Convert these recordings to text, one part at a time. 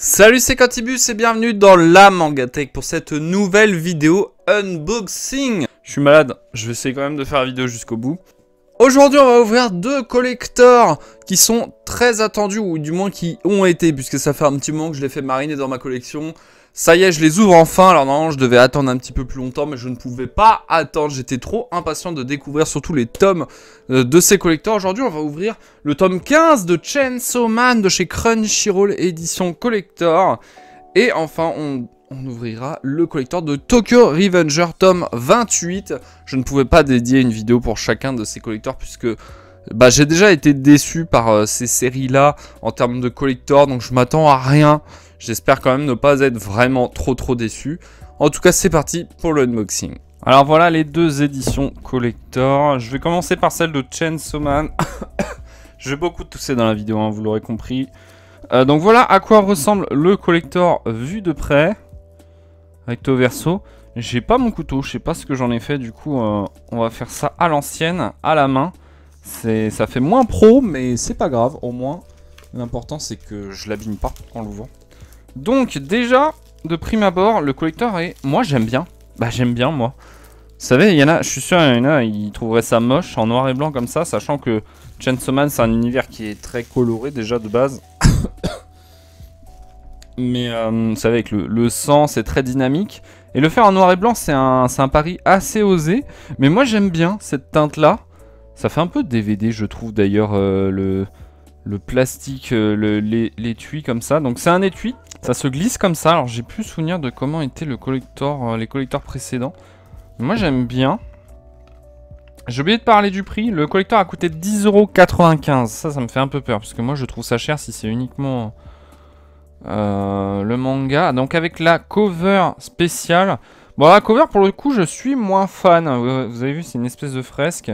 Salut, c'est Cantibus et bienvenue dans la Mangatech pour cette nouvelle vidéo unboxing. Je suis malade, je vais essayer quand même de faire la vidéo jusqu'au bout. Aujourd'hui, on va ouvrir deux collectors qui sont très attendus, ou du moins qui ont été, puisque ça fait un petit moment que je les fais mariner dans ma collection. Ça y est, je les ouvre enfin. Alors normalement, je devais attendre un petit peu plus longtemps, mais je ne pouvais pas attendre. J'étais trop impatient de découvrir surtout les tomes de ces collecteurs. Aujourd'hui, on va ouvrir le tome 15 de Chainsaw Man de chez Crunchyroll édition collector. Et enfin, on ouvrira le collector de Tokyo Revenger tome 28. Je ne pouvais pas dédier une vidéo pour chacun de ces collecteurs puisque j'ai déjà été déçu par ces séries-là en termes de collector, donc je m'attends à rien. J'espère quand même ne pas être vraiment trop déçu. En tout cas, c'est parti pour le unboxing. Alors voilà les deux éditions collector. Je vais commencer par celle de Chainsaw Man. Je vais beaucoup tousser dans la vidéo, hein, vous l'aurez compris. Donc voilà à quoi ressemble le collector vu de près. Recto verso. J'ai pas mon couteau, je sais pas ce que j'en ai fait. Du coup, on va faire ça à l'ancienne, à la main. Ça fait moins pro, mais c'est pas grave. Au moins, l'important c'est que je l'abîme pas en l'ouvrant. Donc déjà, de prime abord, le collector est... Moi j'aime bien. J'aime bien moi. Vous savez, il y en a, je suis sûr, il y en a, ils trouveraient ça moche en noir et blanc comme ça, sachant que Chainsaw Man c'est un univers qui est très coloré déjà de base. Mais vous savez, avec le sang, c'est très dynamique. Et le faire en noir et blanc, c'est un pari assez osé. Mais moi j'aime bien cette teinte-là. Ça fait un peu DVD, je trouve d'ailleurs, le plastique, l'étui comme ça. Donc c'est un étui. Ça se glisse comme ça. Alors j'ai plus souvenir de comment était le collector, les collecteurs précédents. Moi j'aime bien. J'ai oublié de parler du prix. Le collector a coûté 10,95 €. Ça me fait un peu peur. Parce que moi je trouve ça cher si c'est uniquement le manga. Donc avec la cover spéciale. Bon, la cover pour le coup je suis moins fan. Vous avez vu, c'est une espèce de fresque.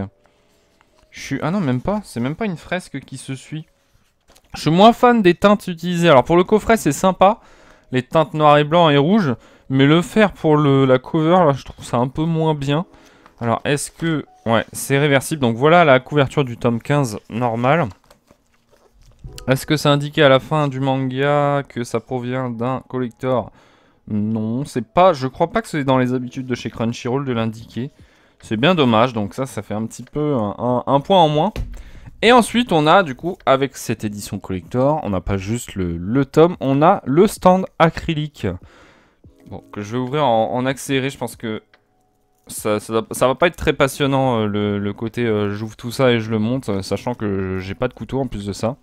Ah non, même pas. C'est même pas une fresque qui se suit. Je suis moins fan des teintes utilisées. Alors pour le coffret c'est sympa, les teintes noir et blanc et rouge, mais le faire pour la cover là je trouve ça un peu moins bien. Alors est-ce que... Ouais, c'est réversible, donc voilà la couverture du tome 15 normal. Est-ce que c'est indiqué à la fin du manga que ça provient d'un collector? Non, c'est pas... Je crois pas que c'est dans les habitudes de chez Crunchyroll de l'indiquer. C'est bien dommage, donc ça fait un petit peu un point en moins. Et ensuite, on a du coup, avec cette édition collector, on n'a pas juste le tome, on a le stand acrylique. Bon, que je vais ouvrir en accéléré, je pense que ça va pas être très passionnant, le côté j'ouvre tout ça et je le monte, sachant que j'ai pas de couteau en plus de ça.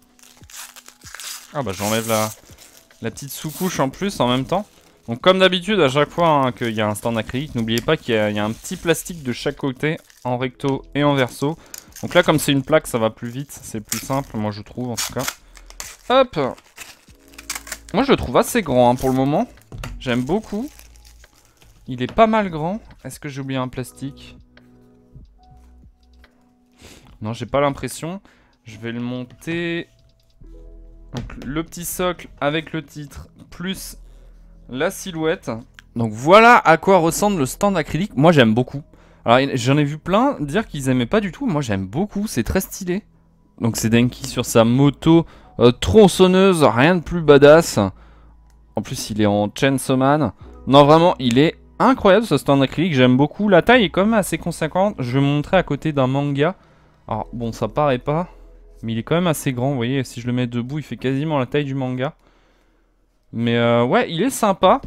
Ah bah j'enlève la petite sous-couche en plus en même temps. Donc comme d'habitude, à chaque fois hein, qu'il y a un stand acrylique, n'oubliez pas qu'il y a un petit plastique de chaque côté, en recto et en verso. Donc là, comme c'est une plaque, ça va plus vite, c'est plus simple, moi je trouve en tout cas. Hop! Moi je le trouve assez grand hein, pour le moment. J'aime beaucoup. Il est pas mal grand. Est-ce que j'ai oublié un plastique? Non, j'ai pas l'impression. Je vais le monter. Donc le petit socle avec le titre, plus la silhouette. Donc voilà à quoi ressemble le stand acrylique. Moi j'aime beaucoup. Alors j'en ai vu plein dire qu'ils aimaient pas du tout. Moi j'aime beaucoup, c'est très stylé. Donc c'est Denki sur sa moto tronçonneuse, rien de plus badass. En plus il est en Chainsaw Man. Non vraiment il est incroyable ce stand acrylique, j'aime beaucoup. La taille est quand même assez conséquente. Je vais vous montrer à côté d'un manga. Alors bon ça paraît pas, mais il est quand même assez grand. Vous voyez si je le mets debout il fait quasiment la taille du manga. Mais ouais il est sympa.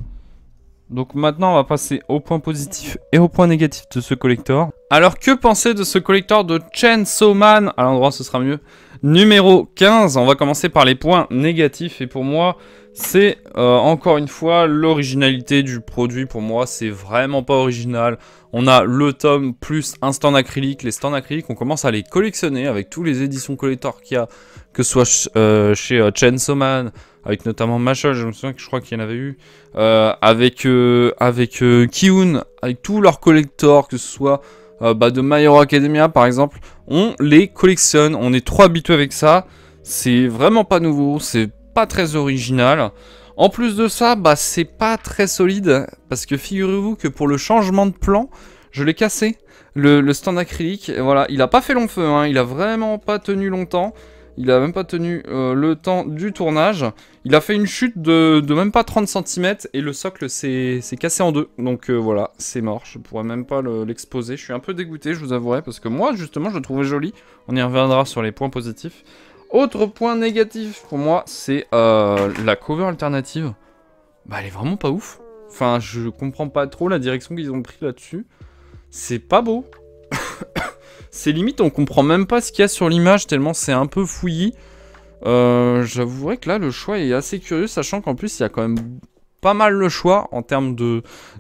Donc maintenant on va passer au point positif et au point négatif de ce collector. Alors que penser de ce collector de Chainsaw Man? À l'endroit ce sera mieux. Numéro 15, on va commencer par les points négatifs. Et pour moi c'est encore une fois l'originalité du produit. Pour moi c'est vraiment pas original. On a le tome plus un stand acrylique. Les stands acryliques on commence à les collectionner avec tous les éditions collector qu'il y a. Que ce soit chez Chainsaw Man, avec notamment Mashle, je me souviens que je crois qu'il y en avait eu, avec Ki-hoon, avec tous leurs collectors, que ce soit de My Hero Academia par exemple, on les collectionne, on est trop habitué avec ça, c'est vraiment pas nouveau, c'est pas très original. En plus de ça, c'est pas très solide, parce que figurez-vous que pour le changement de plan, je l'ai cassé, le stand acrylique, et voilà, il a pas fait long feu, hein, il a vraiment pas tenu longtemps. Il a même pas tenu le temps du tournage. Il a fait une chute de même pas 30 cm et le socle s'est cassé en deux. Donc voilà, c'est mort. Je pourrais même pas l'exposer. Je suis un peu dégoûté, je vous avouerai, parce que moi, justement, je le trouvais joli. On y reviendra sur les points positifs. Autre point négatif pour moi, c'est la cover alternative. Bah, elle est vraiment pas ouf. Enfin, je comprends pas trop la direction qu'ils ont pris là-dessus. C'est pas beau. C'est limite, on comprend même pas ce qu'il y a sur l'image, tellement c'est un peu fouillis. J'avouerai que là, le choix est assez curieux, sachant qu'en plus, il y a quand même pas mal le choix en termes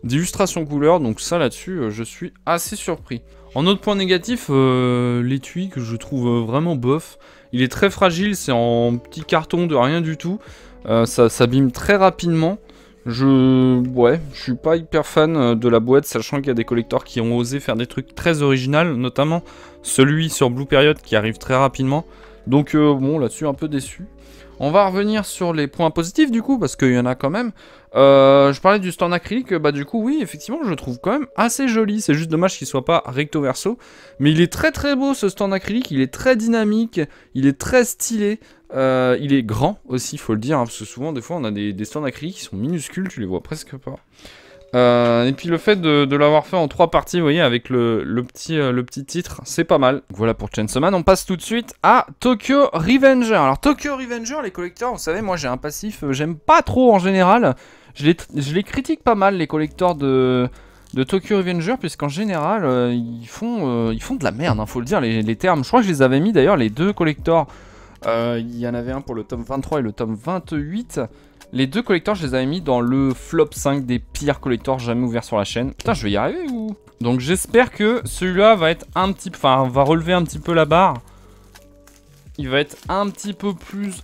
d'illustration couleur. Donc ça, là-dessus, je suis assez surpris. En autre point négatif, l'étui que je trouve vraiment bof. Il est très fragile, c'est en petit carton de rien du tout. Ça s'abîme très rapidement. Ouais, je suis pas hyper fan de la boîte, sachant qu'il y a des collecteurs qui ont osé faire des trucs très originaux, notamment celui sur Blue Period qui arrive très rapidement. Donc bon, là-dessus un peu déçu. On va revenir sur les points positifs du coup, parce qu'il y en a quand même. Je parlais du stand acrylique, bah du coup oui, effectivement, je le trouve quand même assez joli. C'est juste dommage qu'il soit pas recto verso. Mais il est très très beau ce stand acrylique, il est très dynamique, il est très stylé. Il est grand aussi, faut le dire, hein, parce que souvent, des fois, on a des stands acryliques qui sont minuscules, tu les vois presque pas. Et puis le fait de l'avoir fait en 3 parties, vous voyez, avec le petit titre, c'est pas mal. Voilà pour Chainsaw Man, on passe tout de suite à Tokyo Revenger. Alors Tokyo Revenger, les collecteurs, vous savez, moi j'ai un passif, j'aime pas trop en général. Je les critique pas mal, les collecteurs de Tokyo Revenger, puisqu'en général, ils font de la merde, hein, faut le dire, les termes. Je crois que je les avais mis d'ailleurs, les deux collecteurs. Il y en avait un pour le tome 23 et le tome 28. Les deux collecteurs, je les avais mis dans le flop 5 des pires collecteurs jamais ouverts sur la chaîne. Putain, je vais y arriver ou... Donc j'espère que celui-là va être un petit... Enfin, va relever un petit peu la barre. Il va être un petit peu plus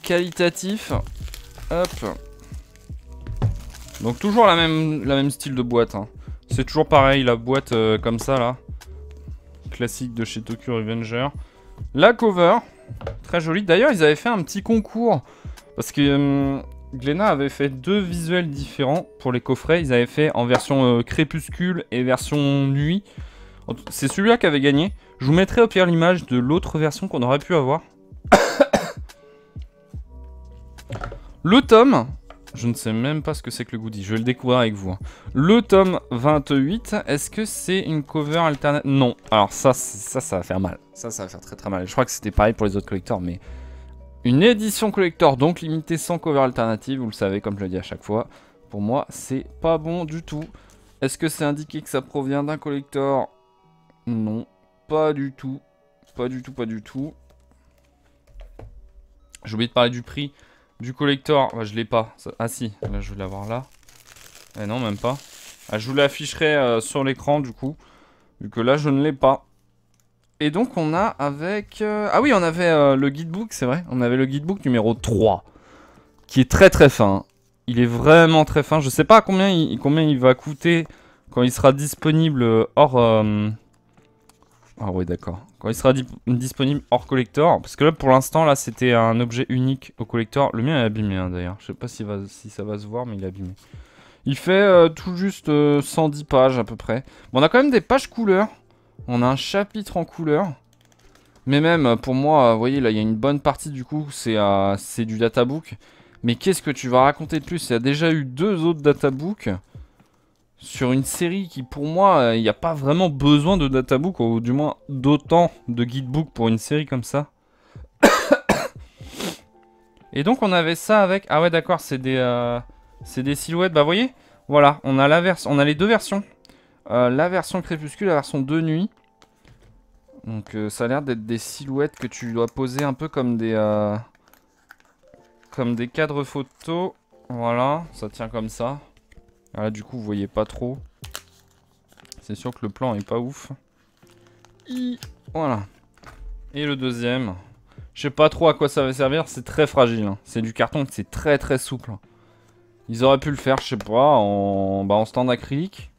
qualitatif. Hop. Donc toujours la même style de boîte. Hein. C'est toujours pareil, la boîte comme ça, là. Classique de chez Tokyo Revenger. La cover... Très joli. D'ailleurs, ils avaient fait un petit concours. Parce que Glénat avait fait 2 visuels différents pour les coffrets. Ils avaient fait en version crépuscule et version nuit. C'est celui-là qui avait gagné. Je vous mettrai au pire l'image de l'autre version qu'on aurait pu avoir. Le tome... Je ne sais même pas ce que c'est que le goodie. Je vais le découvrir avec vous. Hein. Le tome 28, est-ce que c'est une cover alternative? Non. Alors ça va faire mal. Ça va faire très très mal. Je crois que c'était pareil pour les autres collecteurs, mais... Une édition collector, donc limitée sans cover alternative, vous le savez, comme je le dis à chaque fois. Pour moi, c'est pas bon du tout. Est-ce que c'est indiqué que ça provient d'un collector? Non, pas du tout. Pas du tout, pas du tout. J'ai oublié de parler du prix du collector. Bah, je l'ai pas. Ah si, là je vais l'avoir là. Eh non, même pas. Ah, je vous l'afficherai sur l'écran du coup. Vu que là je ne l'ai pas. Et donc on a avec... Ah oui, on avait le guidebook, c'est vrai. On avait le guidebook numéro 3. Qui est très très fin. Il est vraiment très fin. Je sais pas combien il va coûter quand il sera disponible hors... Ah ouais, d'accord. Quand il sera disponible hors collector. Parce que là, pour l'instant, là, c'était un objet unique au collector. Le mien est abîmé, hein, d'ailleurs. Je sais pas si ça va se voir, mais il est abîmé. Il fait tout juste 110 pages, à peu près. Bon, on a quand même des pages couleurs. On a un chapitre en couleur. Mais même, pour moi, vous voyez, là, il y a une bonne partie, du coup, c'est du databook. Mais qu'est-ce que tu vas raconter de plus? Il y a déjà eu 2 autres databooks. Sur une série qui, pour moi, il n'y a pas vraiment besoin de databook, ou du moins d'autant de guidebook pour une série comme ça. Et donc on avait ça avec... Ah ouais, d'accord, c'est des silhouettes. Bah vous voyez, voilà, on a les deux versions. La version crépuscule, la version de nuit. Donc ça a l'air d'être des silhouettes que tu dois poser un peu comme des cadres photos. Voilà, ça tient comme ça. Là, du coup, vous voyez pas trop. C'est sûr que le plan est pas ouf. Voilà. Et le deuxième. Je sais pas trop à quoi ça va servir. C'est très fragile. Hein. C'est du carton, c'est très très souple. Ils auraient pu le faire, je sais pas, en stand acrylique.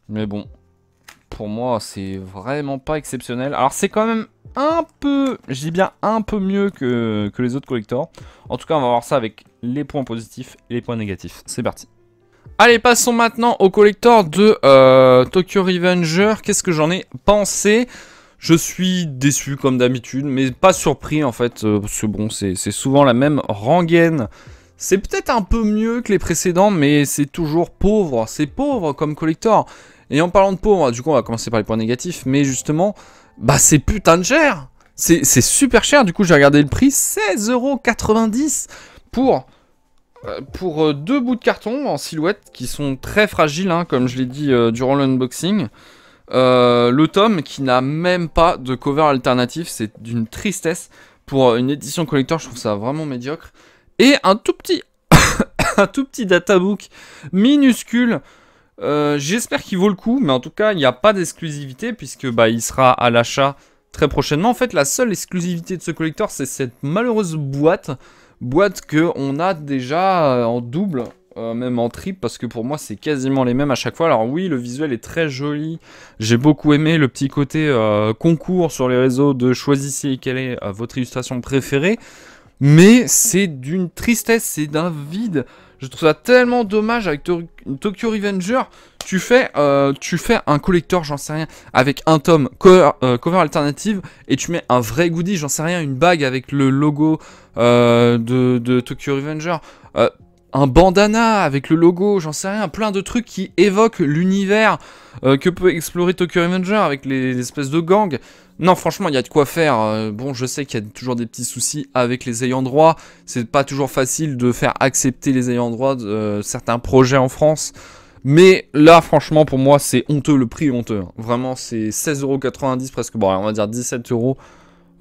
Mais bon. Pour moi, c'est vraiment pas exceptionnel. Alors, c'est quand même un peu... Je dis bien un peu mieux que les autres collectors. En tout cas, on va voir ça avec les points positifs et les points négatifs. C'est parti. Allez, passons maintenant au collector de Tokyo Revenger. Qu'est-ce que j'en ai pensé? Je suis déçu comme d'habitude, mais pas surpris en fait, parce que bon, c'est souvent la même rengaine. C'est peut-être un peu mieux que les précédents, mais c'est toujours pauvre. C'est pauvre comme collector. Et en parlant de pauvre, du coup on va commencer par les points négatifs, mais justement, bah c'est putain de cher. C'est super cher, du coup j'ai regardé le prix, 16,90 € pour 2 bouts de carton en silhouette qui sont très fragiles, hein, comme je l'ai dit durant l'unboxing. Le tome qui n'a même pas de cover alternatif, c'est d'une tristesse. Pour une édition collector, je trouve ça vraiment médiocre. Et un tout petit, un tout petit databook minuscule. J'espère qu'il vaut le coup, mais en tout cas, il n'y a pas d'exclusivité puisque bah, il sera à l'achat très prochainement. En fait, la seule exclusivité de ce collector, c'est cette malheureuse boîte que on a déjà en double. Même en triple, parce que pour moi c'est quasiment les mêmes à chaque fois. Alors oui, le visuel est très joli, j'ai beaucoup aimé le petit côté concours sur les réseaux de choisissez quelle est votre illustration préférée, mais c'est d'une tristesse, c'est d'un vide. Je trouve ça tellement dommage. Avec Tokyo Revenger, tu fais un collector, j'en sais rien, avec un tome, cover alternative, et tu mets un vrai goodie, j'en sais rien, une bague avec le logo de Tokyo Revenger, un bandana avec le logo, j'en sais rien, plein de trucs qui évoquent l'univers que peut explorer Tokyo Revenger avec les espèces de gangs. Non, franchement, il y a de quoi faire. Bon, je sais qu'il y a toujours des petits soucis avec les ayants droit. C'est pas toujours facile de faire accepter les ayants droit de certains projets en France. Mais là, franchement, pour moi, c'est honteux. Le prix est honteux. Vraiment, c'est 16,90 € presque. Bon, on va dire 17 €.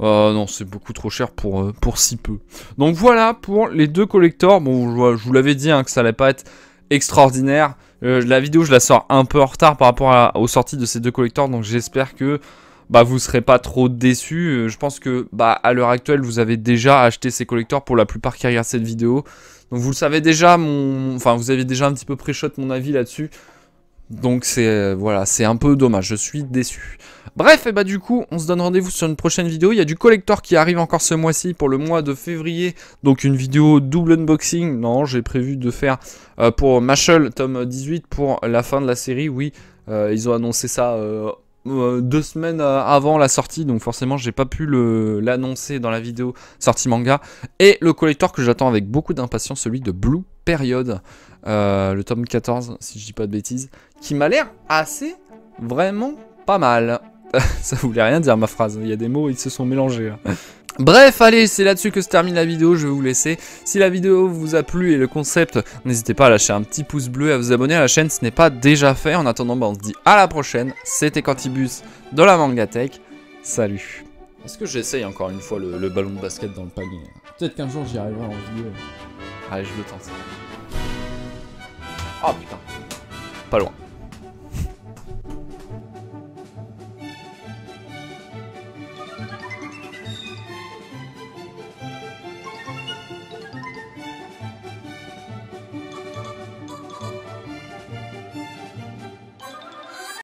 Non, c'est beaucoup trop cher pour si peu. Donc voilà pour les deux collectors. Bon, je vous l'avais dit hein, que ça allait pas être extraordinaire. La vidéo, je la sors un peu en retard par rapport aux sorties de ces deux collectors. Donc j'espère que bah, vous serez pas trop déçus. Je pense que bah, à l'heure actuelle, vous avez déjà acheté ces collectors pour la plupart qui regardent cette vidéo. Donc vous le savez déjà, enfin vous avez déjà un petit peu pré-shot mon avis là-dessus. Donc c'est voilà, c'est un peu dommage, je suis déçu. Bref, et bah du coup, on se donne rendez-vous sur une prochaine vidéo. Il y a du collector qui arrive encore ce mois-ci pour le mois de février. Donc une vidéo double unboxing. Non, j'ai prévu de faire pour Mashle tome 18 pour la fin de la série. Oui, ils ont annoncé ça 2 semaines avant la sortie. Donc forcément, j'ai pas pu l'annoncer dans la vidéo sortie manga. Et le collector que j'attends avec beaucoup d'impatience, celui de Blue Period. Le tome 14, si je dis pas de bêtises. Qui m'a l'air assez, vraiment pas mal. Ça voulait rien dire ma phrase, il y a des mots, ils se sont mélangés là. Bref, allez, c'est là-dessus que se termine la vidéo, je vais vous laisser. Si la vidéo vous a plu et le concept, n'hésitez pas à lâcher un petit pouce bleu et à vous abonner à la chaîne, ce n'est pas déjà fait. En attendant, bah, on se dit à la prochaine. C'était Quantibus de la Mangatech. Salut. Est-ce que j'essaye encore une fois le ballon de basket dans le panier? Peut-être qu'un jour j'y arriverai en vidéo. Allez, je le tente. Oh putain. Pas loin.